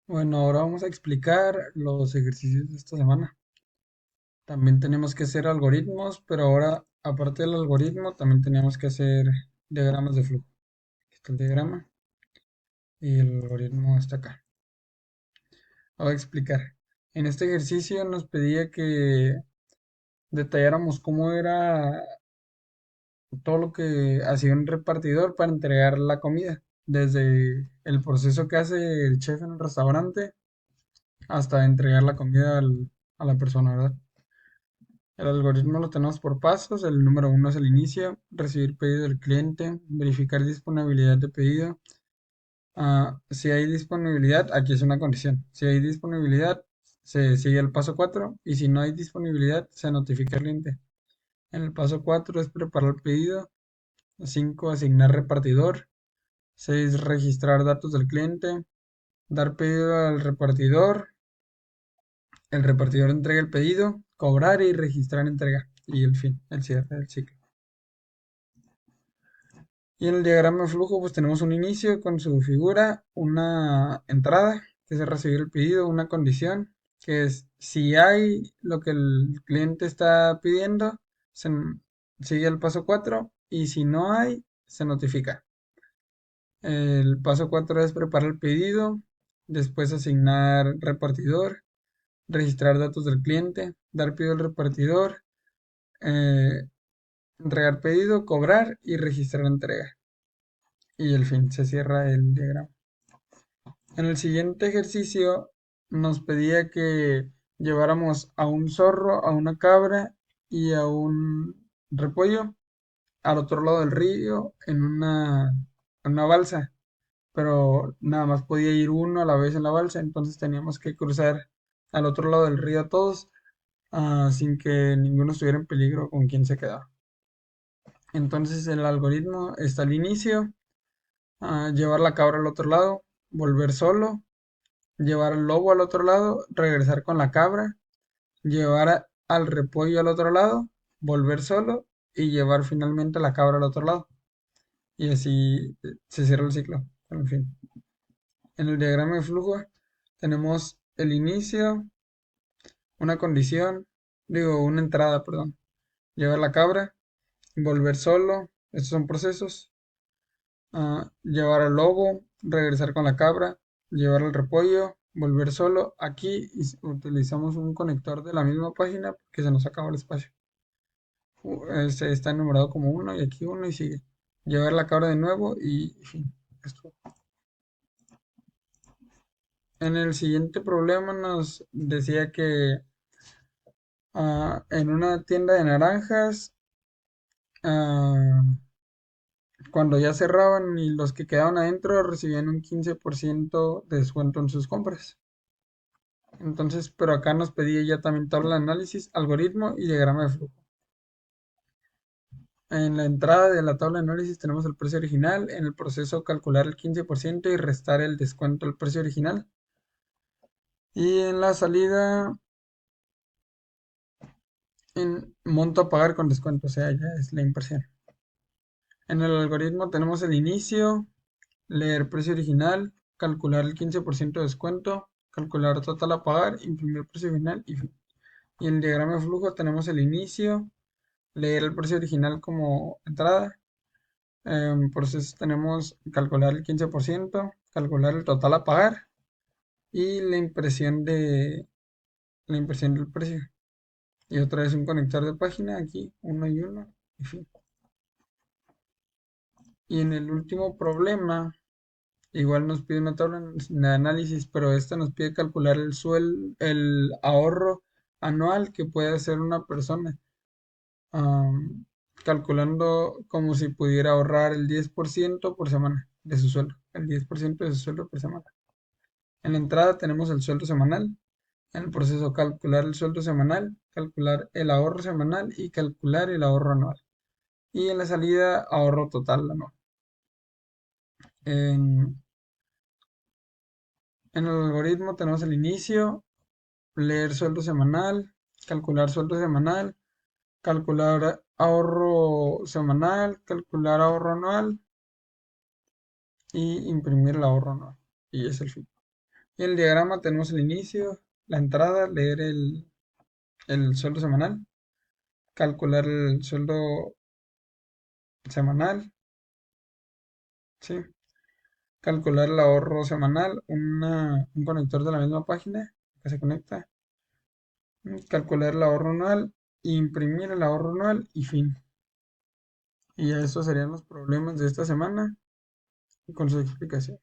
Bueno, ahora vamos a explicar los ejercicios de esta semana. También tenemos que hacer algoritmos, pero ahora, aparte del algoritmo, también tenemos que hacer diagramas de flujo. Aquí está el diagrama y el algoritmo está acá. Voy a explicar. En este ejercicio nos pedía que detalláramos cómo era todo lo que hacía un repartidor para entregar la comida, desde el proceso que hace el chef en el restaurante hasta entregar la comida a la persona, ¿verdad? El algoritmo lo tenemos por pasos. El número uno es el inicio, recibir pedido del cliente, verificar disponibilidad de pedido. Si hay disponibilidad, aquí es una condición. Si hay disponibilidad, se sigue el paso 4 y si no hay disponibilidad, se notifica al cliente. En el paso 4 es preparar el pedido. 5 asignar repartidor. 6 registrar datos del cliente. Dar pedido al repartidor. El repartidor entrega el pedido, cobrar y registrar entrega. Y el fin, el cierre del ciclo. Y en el diagrama de flujo, pues tenemos un inicio con su figura, una entrada, que es recibir el pedido, una condición, que es si hay lo que el cliente está pidiendo, se sigue el paso 4 y si no hay, se notifica. El paso 4 es preparar el pedido, después asignar repartidor, registrar datos del cliente, dar pedido al repartidor, eh, entregar pedido, cobrar y registrar entrega. Y el fin, se cierra el diagrama. En el siguiente ejercicio nos pedía que lleváramos a un zorro, a una cabra y a un repollo al otro lado del río en una balsa, pero nada más podía ir uno a la vez en la balsa, entonces teníamos que cruzar al otro lado del río todos sin que ninguno estuviera en peligro con quien se quedaba. Entonces el algoritmo está al inicio, llevar la cabra al otro lado, volver solo, llevar al lobo al otro lado, regresar con la cabra, llevar al repollo al otro lado, volver solo y llevar finalmente a la cabra al otro lado. Y así se cierra el ciclo. En fin. En el diagrama de flujo tenemos el inicio, una condición, digo, una entrada, perdón. Llevar la cabra, volver solo, estos son procesos. Llevar al lobo, regresar con la cabra, llevar al repollo, volver solo. Aquí utilizamos un conector de la misma página porque se nos acaba el espacio. Este está enumerado como uno y aquí uno y sigue. Llevar la cabra de nuevo y fin. Esto. En el siguiente problema nos decía que en una tienda de naranjas, ah, cuando ya cerraban y los que quedaban adentro recibían un 15% de descuento en sus compras. Entonces, pero acá nos pedía ya también tabla de análisis, algoritmo y diagrama de flujo. En la entrada de la tabla de análisis tenemos el precio original, en el proceso calcular el 15% y restar el descuento al precio original. Y en la salida, en monto a pagar con descuento, o sea, ya es la impresión. En el algoritmo tenemos el inicio, leer precio original, calcular el 15% de descuento, calcular total a pagar, imprimir precio final y fin. Y en el diagrama de flujo tenemos el inicio, leer el precio original como entrada. Por eso tenemos calcular el 15%, calcular el total a pagar y la impresión del precio. Y otra vez un conector de página aquí, uno y uno, y fin. Y en el último problema, igual nos pide una tabla de análisis, pero esta nos pide calcular el ahorro anual que puede hacer una persona. am, Calculando como si pudiera ahorrar el 10% por semana de su sueldo, el 10% de su sueldo por semana. En la entrada tenemos el sueldo semanal, en el proceso calcular el sueldo semanal, calcular el ahorro semanal y calcular el ahorro anual. Y en la salida ahorro total anual. En, en el algoritmo tenemos el inicio, leer sueldo semanal, calcular sueldo semanal, calcular ahorro semanal, calcular ahorro anual y imprimir el ahorro anual. Y es el fin. Y en el diagrama tenemos el inicio, la entrada, leer el sueldo semanal, calcular el sueldo semanal, ¿sí? Calcular el ahorro semanal, un conector de la misma página que se conecta, calcular el ahorro anual, imprimir el ahorro anual y fin. Y ya estos serían los problemas de esta semana con su explicación.